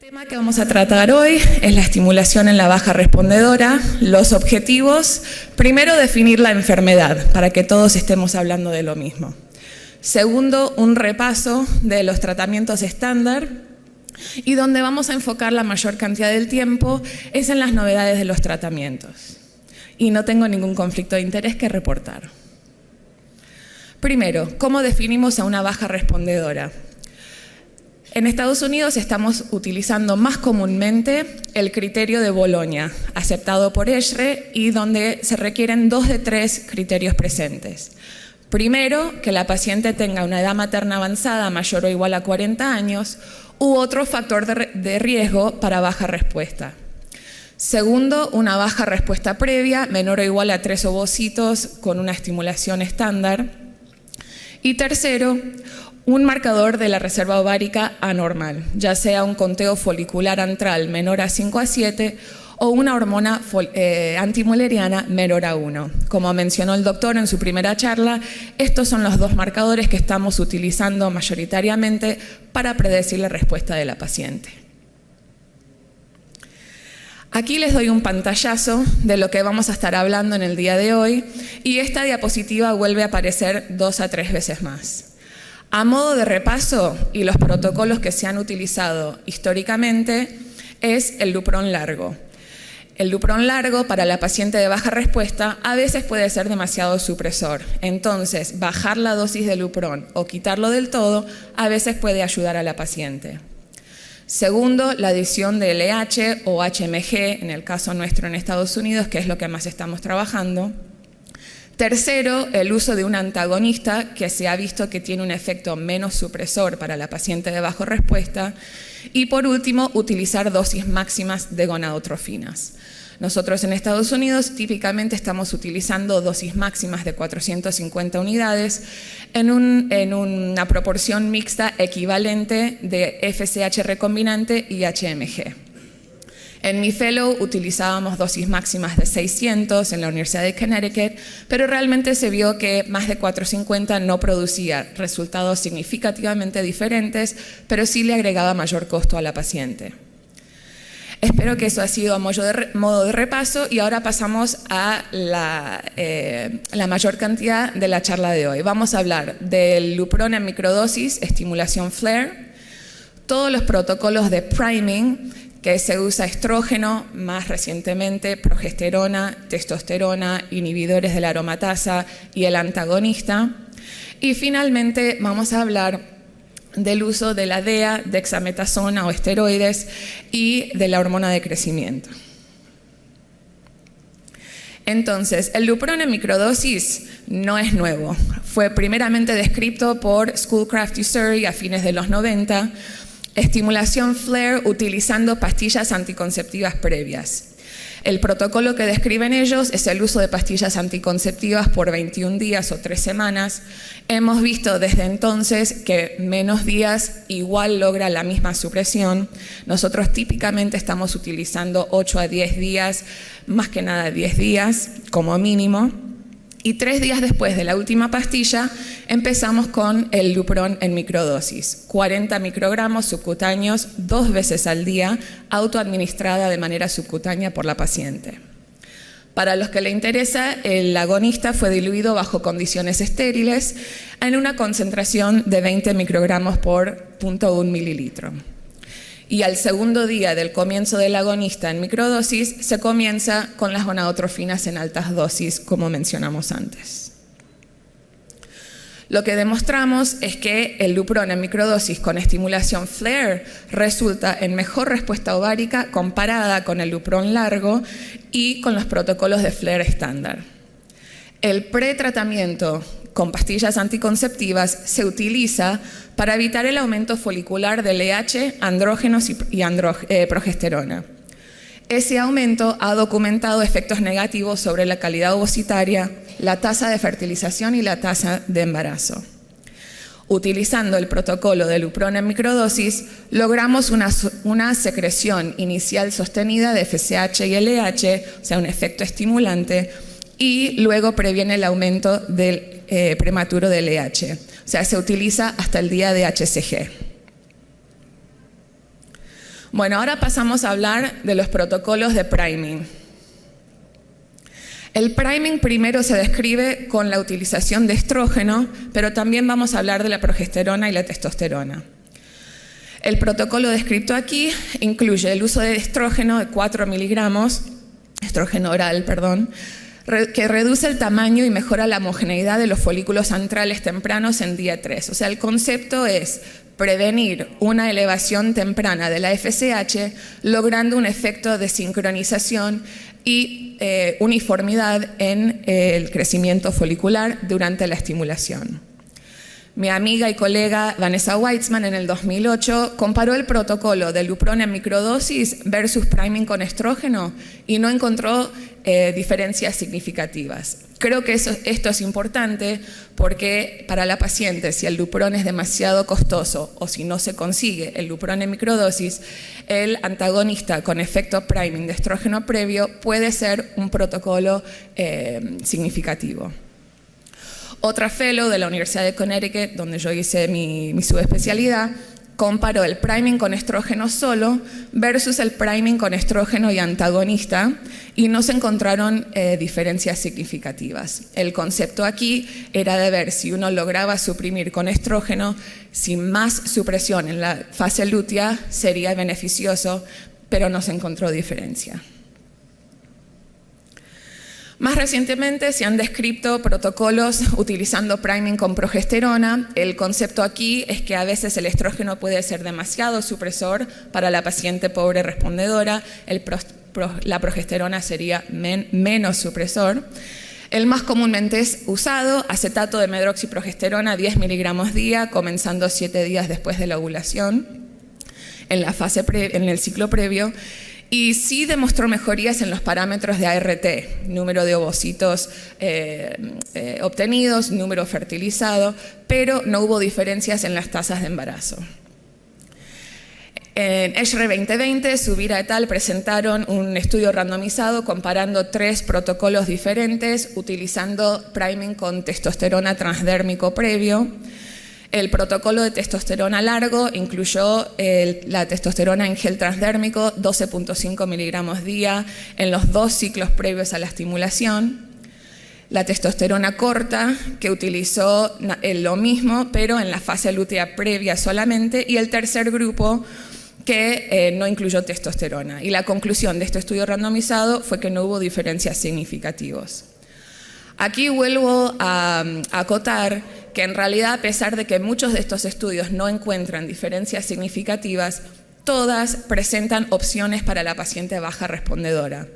El tema que vamos a tratar hoy es la estimulación en la baja respondedora, los objetivos. Primero, definir la enfermedad, para que todos estemos hablando de lo mismo. Segundo, un repaso de los tratamientos estándar y donde vamos a enfocar la mayor cantidad del tiempo es en las novedades de los tratamientos. Y no tengo ningún conflicto de interés que reportar. Primero, ¿cómo definimos a una baja respondedora? En Estados Unidos estamos utilizando más comúnmente el criterio de Bolonia, aceptado por ESHRE y donde se requieren 2 de 3 criterios presentes. Primero, que la paciente tenga una edad materna avanzada mayor o igual a 40 años u otro factor de riesgo para baja respuesta. Segundo, una baja respuesta previa menor o igual a 3 ovocitos con una estimulación estándar. Y tercero, un marcador de la reserva ovárica anormal, ya sea un conteo folicular antral menor a 5 a 7 o una hormona antimuleriana menor a 1. Como mencionó el doctor en su primera charla, estos son los 2 marcadores que estamos utilizando mayoritariamente para predecir la respuesta de la paciente. Aquí les doy un pantallazo de lo que vamos a estar hablando en el día de hoy y esta diapositiva vuelve a aparecer 2 a 3 veces más. A modo de repaso, y los protocolos que se han utilizado históricamente, es el Lupron largo. El Lupron largo para la paciente de baja respuesta a veces puede ser demasiado supresor. Entonces, bajar la dosis de Lupron o quitarlo del todo a veces puede ayudar a la paciente. Segundo, la adición de LH o HMG, en el caso nuestro en Estados Unidos, que es lo que más estamos trabajando. Tercero, el uso de un antagonista que se ha visto que tiene un efecto menos supresor para la paciente de baja respuesta. Y por último, utilizar dosis máximas de gonadotrofinas. Nosotros en Estados Unidos típicamente estamos utilizando dosis máximas de 450 unidades en una proporción mixta equivalente de FSH recombinante y HMG. En mi fellow utilizábamos dosis máximas de 600 en la Universidad de Connecticut, pero realmente se vio que más de 450 no producía resultados significativamente diferentes, pero sí le agregaba mayor costo a la paciente. Espero que eso ha sido a modo de repaso y ahora pasamos a la mayor cantidad de la charla de hoy. Vamos a hablar del Lupron en microdosis, estimulación FLAIR, todos los protocolos de priming, que se usa estrógeno, más recientemente progesterona, testosterona, inhibidores de la aromatasa y el antagonista. Y finalmente vamos a hablar del uso de la DEA, dexametasona o esteroides y de la hormona de crecimiento. Entonces, el Lupron en microdosis no es nuevo. Fue primeramente descrito por Schoolcraft y Surrey a fines de los 90, estimulación FLAIR utilizando pastillas anticonceptivas previas. El protocolo que describen ellos es el uso de pastillas anticonceptivas por 21 días o 3 semanas. Hemos visto desde entonces que menos días igual logra la misma supresión. Nosotros típicamente estamos utilizando 8 a 10 días, más que nada 10 días como mínimo. Y 3 días después de la última pastilla, empezamos con el Lupron en microdosis, 40 microgramos subcutáneos 2 veces al día, autoadministrada de manera subcutánea por la paciente. Para los que le interesa, el agonista fue diluido bajo condiciones estériles en una concentración de 20 microgramos por 0.1 mililitro. Y al segundo día del comienzo del agonista en microdosis, se comienza con las gonadotrofinas en altas dosis, como mencionamos antes. Lo que demostramos es que el Lupron en microdosis con estimulación FLAIR resulta en mejor respuesta ovárica comparada con el Lupron largo y con los protocolos de FLAIR estándar. El pretratamiento con pastillas anticonceptivas se utiliza para evitar el aumento folicular de LH, andrógenos y progesterona. Ese aumento ha documentado efectos negativos sobre la calidad ovocitaria, la tasa de fertilización y la tasa de embarazo. Utilizando el protocolo de Lupron en microdosis, logramos una secreción inicial sostenida de FSH y LH, o sea, un efecto estimulante, y luego previene el aumento del prematuro del LH. O sea, se utiliza hasta el día de HCG. Bueno, ahora pasamos a hablar de los protocolos de priming. El priming primero se describe con la utilización de estrógeno, pero también vamos a hablar de la progesterona y la testosterona. El protocolo descrito aquí incluye el uso de estrógeno de 4 miligramos, estrógeno oral, perdón, que reduce el tamaño y mejora la homogeneidad de los folículos antrales tempranos en día 3. O sea, el concepto es prevenir una elevación temprana de la FSH, logrando un efecto de sincronización y uniformidad en el crecimiento folicular durante la estimulación. Mi amiga y colega Vanessa Weitzman en el 2008 comparó el protocolo de Lupron en microdosis versus priming con estrógeno y no encontró diferencias significativas. Creo que esto es importante porque para la paciente, si el Lupron es demasiado costoso o si no se consigue el Lupron en microdosis, el antagonista con efecto priming de estrógeno previo puede ser un protocolo significativo. Otra fellow de la Universidad de Connecticut, donde yo hice mi subespecialidad, comparó el priming con estrógeno solo versus el priming con estrógeno y antagonista y no se encontraron diferencias significativas. El concepto aquí era de ver si uno lograba suprimir con estrógeno, si más supresión en la fase lútea sería beneficioso, pero no se encontró diferencia. Más recientemente se han descrito protocolos utilizando priming con progesterona. El concepto aquí es que a veces el estrógeno puede ser demasiado supresor para la paciente pobre respondedora, la progesterona sería menos supresor. El más comúnmente es usado, acetato de medroxiprogesterona 10 miligramos día, comenzando 7 días después de la ovulación, en el ciclo previo. Y sí demostró mejorías en los parámetros de ART, número de ovocitos obtenidos, número fertilizado, pero no hubo diferencias en las tasas de embarazo. En ESHRE 2020, Subira et al. Presentaron un estudio randomizado comparando 3 protocolos diferentes utilizando priming con testosterona transdérmico previo. El protocolo de testosterona largo incluyó la testosterona en gel transdérmico, 12.5 miligramos día, en los 2 ciclos previos a la estimulación. La testosterona corta, que utilizó lo mismo, pero en la fase lútea previa solamente. Y el tercer grupo, que no incluyó testosterona. Y la conclusión de este estudio randomizado fue que no hubo diferencias significativas. Aquí vuelvo a acotar que en realidad, a pesar de que muchos de estos estudios no encuentran diferencias significativas, todas presentan opciones para la paciente baja respondedora.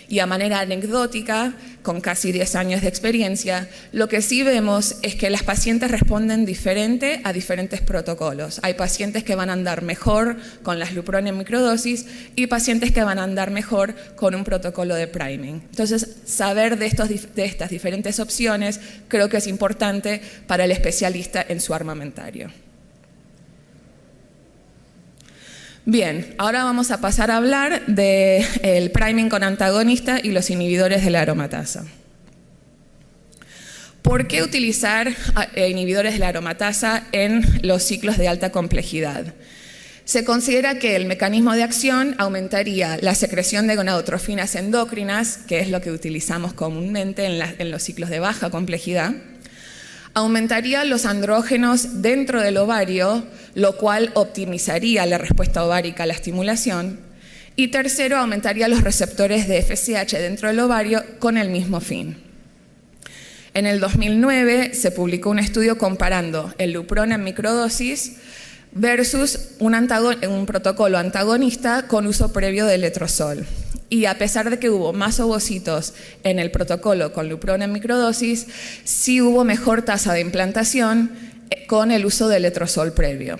Y a manera anecdótica, con casi 10 años de experiencia, lo que sí vemos es que las pacientes responden diferente a diferentes protocolos. Hay pacientes que van a andar mejor con las Lupron en microdosis y pacientes que van a andar mejor con un protocolo de priming. Entonces, saber de estas diferentes opciones creo que es importante para el especialista en su armamentario. Bien, ahora vamos a pasar a hablar del priming con antagonista y los inhibidores de la aromatasa. ¿Por qué utilizar inhibidores de la aromatasa en los ciclos de alta complejidad? Se considera que el mecanismo de acción aumentaría la secreción de gonadotrofinas endócrinas, que es lo que utilizamos comúnmente en los ciclos de baja complejidad. Aumentaría los andrógenos dentro del ovario, lo cual optimizaría la respuesta ovárica a la estimulación. Y tercero, aumentaría los receptores de FSH dentro del ovario con el mismo fin. En el 2009 se publicó un estudio comparando el Lupron en microdosis versus un protocolo antagonista con uso previo de letrozol. Y a pesar de que hubo más ovocitos en el protocolo con Lupron en microdosis, sí hubo mejor tasa de implantación con el uso de letrozol previo.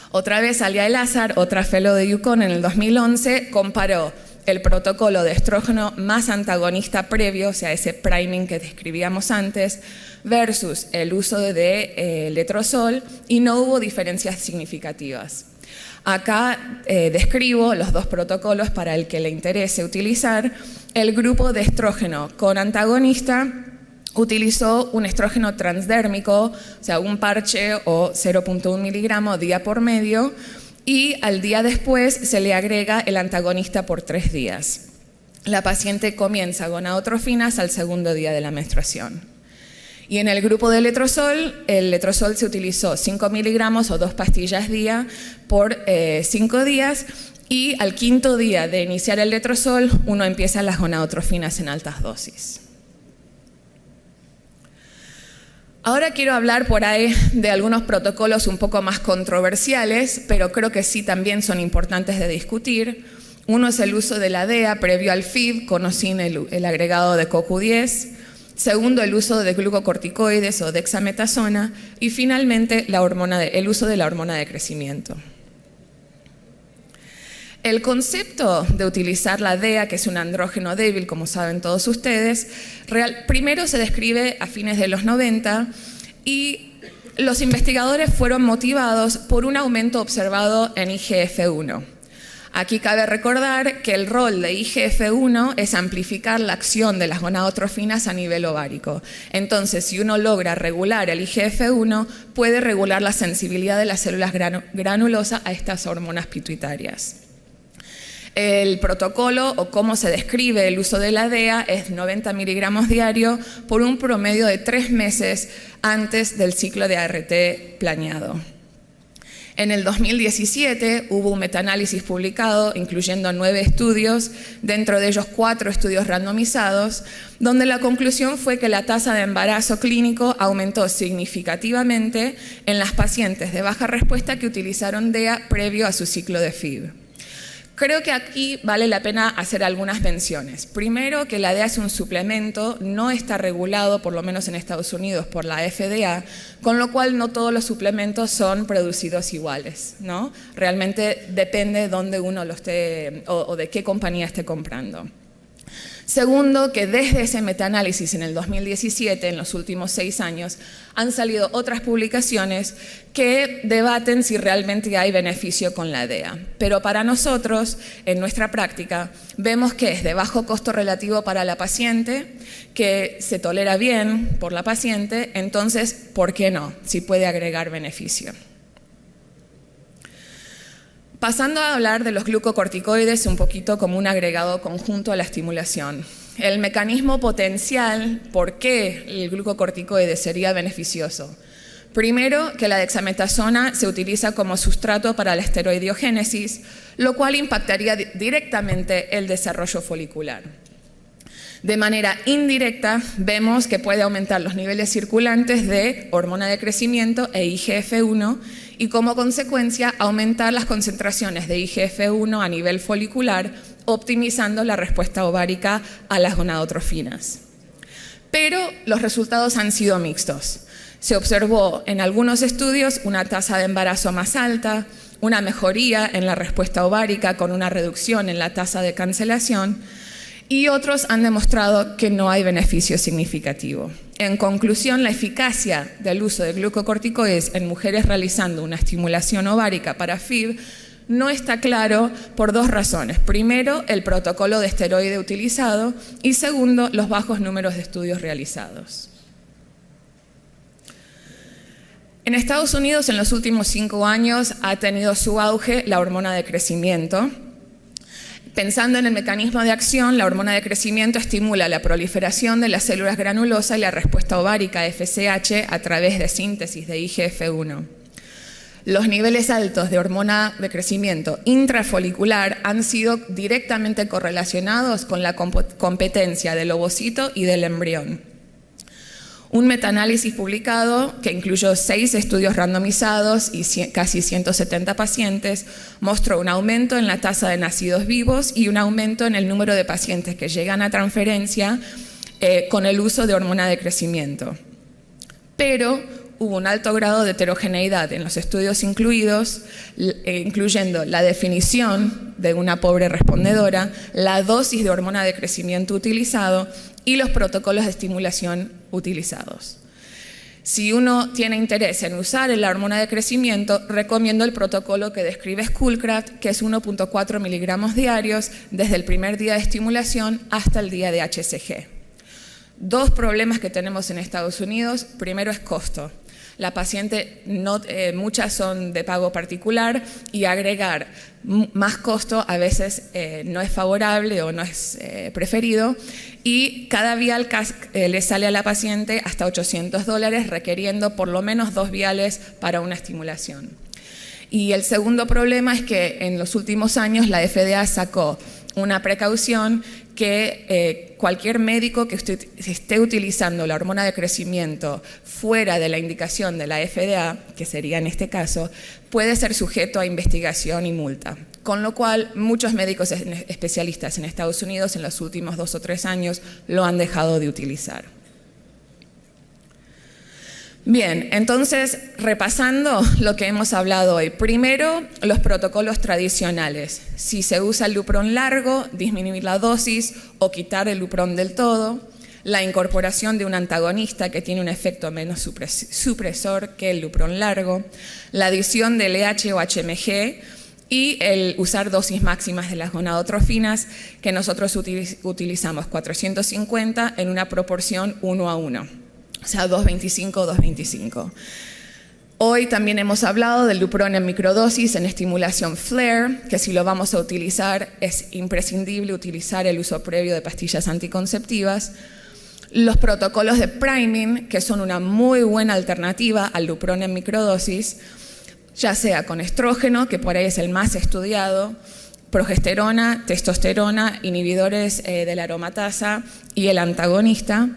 Otra vez, Alia Elazar, otra fellow de UConn en el 2011, comparó el protocolo de estrógeno más antagonista previo, o sea, ese priming que describíamos antes, versus el uso de letrozol y no hubo diferencias significativas. Acá describo los 2 protocolos para el que le interese utilizar. El grupo de estrógeno con antagonista utilizó un estrógeno transdérmico, o sea, un parche o 0.1 miligramo día por medio, y al día después se le agrega el antagonista por 3 días. La paciente comienza gonadotrofinas al segundo día de la menstruación. Y en el grupo de letrozol, el letrozol se utilizó 5 miligramos o 2 pastillas día por 5 días, y al 5.º día de iniciar el letrozol, uno empieza las gonadotrofinas en altas dosis. Ahora quiero hablar por ahí de algunos protocolos un poco más controversiales, pero creo que sí también son importantes de discutir. Uno es el uso de la DEA previo al FIV con el agregado de CoQ10. Segundo, el uso de glucocorticoides o dexametasona. Y finalmente, el uso de la hormona de crecimiento. El concepto de utilizar la DEA, que es un andrógeno débil, como saben todos ustedes, primero se describe a fines de los 90 y los investigadores fueron motivados por un aumento observado en IGF-1. Aquí cabe recordar que el rol de IGF-1 es amplificar la acción de las gonadotrofinas a nivel ovárico. Entonces, si uno logra regular el IGF-1, puede regular la sensibilidad de las células granulosas a estas hormonas pituitarias. El protocolo o cómo se describe el uso de la DEA es 90 miligramos diario por un promedio de 3 meses antes del ciclo de ART planeado. En el 2017 hubo un metaanálisis publicado incluyendo 9 estudios, dentro de ellos 4 estudios randomizados, donde la conclusión fue que la tasa de embarazo clínico aumentó significativamente en las pacientes de baja respuesta que utilizaron DEA previo a su ciclo de FIV. Creo que aquí vale la pena hacer algunas menciones. Primero, que la DEA es un suplemento, no está regulado, por lo menos en Estados Unidos, por la FDA, con lo cual no todos los suplementos son producidos iguales, ¿no? Realmente depende de dónde uno lo esté o de qué compañía esté comprando. Segundo, que desde ese metaanálisis en el 2017, en los últimos 6 años, han salido otras publicaciones que debaten si realmente hay beneficio con la DEA. Pero para nosotros, en nuestra práctica, vemos que es de bajo costo relativo para la paciente, que se tolera bien por la paciente, entonces, ¿por qué no? Si puede agregar beneficio. Pasando a hablar de los glucocorticoides un poquito como un agregado conjunto a la estimulación. El mecanismo potencial, ¿por qué el glucocorticoide sería beneficioso? Primero, que la dexametasona se utiliza como sustrato para la esteroidiogénesis, lo cual impactaría directamente el desarrollo folicular. De manera indirecta, vemos que puede aumentar los niveles circulantes de hormona de crecimiento e IGF-1 y como consecuencia aumentar las concentraciones de IGF-1 a nivel folicular, optimizando la respuesta ovárica a las gonadotrofinas. Pero los resultados han sido mixtos. Se observó en algunos estudios una tasa de embarazo más alta, una mejoría en la respuesta ovárica con una reducción en la tasa de cancelación, y otros han demostrado que no hay beneficio significativo. En conclusión, la eficacia del uso de glucocorticoides en mujeres realizando una estimulación ovárica para FIV no está claro por 2 razones. Primero, el protocolo de esteroide utilizado y segundo, los bajos números de estudios realizados. En Estados Unidos, en los últimos 5 años, ha tenido su auge la hormona de crecimiento. Pensando en el mecanismo de acción, la hormona de crecimiento estimula la proliferación de las células granulosas y la respuesta ovárica FSH a través de síntesis de IGF-1. Los niveles altos de hormona de crecimiento intrafolicular han sido directamente correlacionados con la competencia del ovocito y del embrión. Un metaanálisis publicado que incluyó 6 estudios randomizados y casi 170 pacientes mostró un aumento en la tasa de nacidos vivos y un aumento en el número de pacientes que llegan a transferencia con el uso de hormona de crecimiento. Pero hubo un alto grado de heterogeneidad en los estudios incluidos, incluyendo la definición de una pobre respondedora, la dosis de hormona de crecimiento utilizado y los protocolos de estimulación utilizados. Si uno tiene interés en usar la hormona de crecimiento, recomiendo el protocolo que describe Schoolcraft, que es 1.4 miligramos diarios desde el primer día de estimulación hasta el día de HCG. 2 problemas que tenemos en Estados Unidos. Primero es costo. La paciente, muchas son de pago particular y agregar más costo a veces no es favorable o no es preferido, y cada vial le sale a la paciente hasta $800, requiriendo por lo menos 2 viales para una estimulación. Y el segundo problema es que en los últimos años la FDA sacó una precaución que cualquier médico que esté utilizando la hormona de crecimiento fuera de la indicación de la FDA, que sería en este caso, puede ser sujeto a investigación y multa. Con lo cual, muchos médicos especialistas en Estados Unidos en los últimos 2 o 3 años lo han dejado de utilizar. Bien, entonces, repasando lo que hemos hablado hoy. Primero, los protocolos tradicionales. Si se usa el Lupron largo, disminuir la dosis o quitar el Lupron del todo. La incorporación de un antagonista que tiene un efecto menos supresor que el Lupron largo. La adición de LH o HMG y el usar dosis máximas de las gonadotrofinas, que nosotros utilizamos 450 en una proporción 1:1. O sea, 2,25, 2,25. Hoy también hemos hablado del Lupron en microdosis en estimulación FLAIR, que si lo vamos a utilizar es imprescindible utilizar el uso previo de pastillas anticonceptivas. Los protocolos de priming, que son una muy buena alternativa al Lupron en microdosis, ya sea con estrógeno, que por ahí es el más estudiado, progesterona, testosterona, inhibidores de la aromatasa y el antagonista.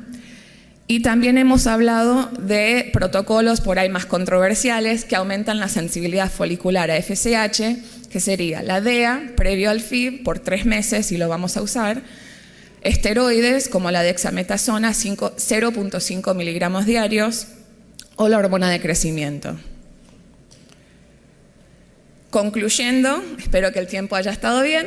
Y también hemos hablado de protocolos por ahí más controversiales que aumentan la sensibilidad folicular a FSH, que sería la DEA previo al FIB por 3 meses y lo vamos a usar, esteroides como la dexametasona 0,5 miligramos diarios o la hormona de crecimiento. Concluyendo, espero que el tiempo haya estado bien,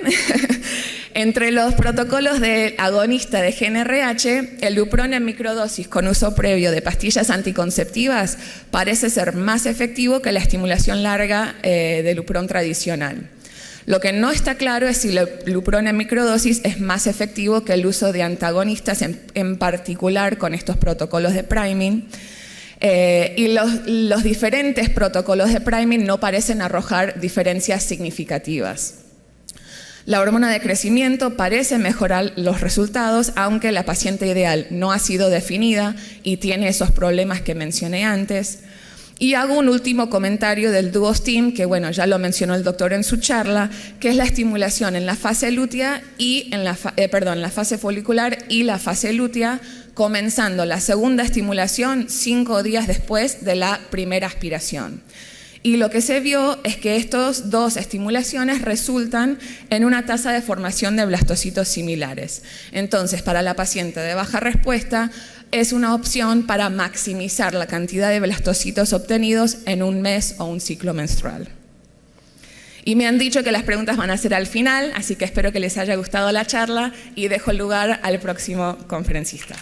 entre los protocolos de agonista de GnRH, el Lupron en microdosis con uso previo de pastillas anticonceptivas parece ser más efectivo que la estimulación larga de Lupron tradicional. Lo que no está claro es si el Lupron en microdosis es más efectivo que el uso de antagonistas, en particular con estos protocolos de priming. Y los diferentes protocolos de priming no parecen arrojar diferencias significativas. La hormona de crecimiento parece mejorar los resultados, aunque la paciente ideal no ha sido definida y tiene esos problemas que mencioné antes. Y hago un último comentario del Duostim, que bueno, ya lo mencionó el doctor en su charla, que es la estimulación en la fase lútea y en la fase folicular y la fase lútea, comenzando la segunda estimulación 5 días después de la primera aspiración. Y lo que se vio es que estas 2 estimulaciones resultan en una tasa de formación de blastocitos similares. Entonces, para la paciente de baja respuesta, es una opción para maximizar la cantidad de blastocitos obtenidos en un mes o un ciclo menstrual. Y me han dicho que las preguntas van a ser al final, así que espero que les haya gustado la charla y dejo el lugar al próximo conferencista.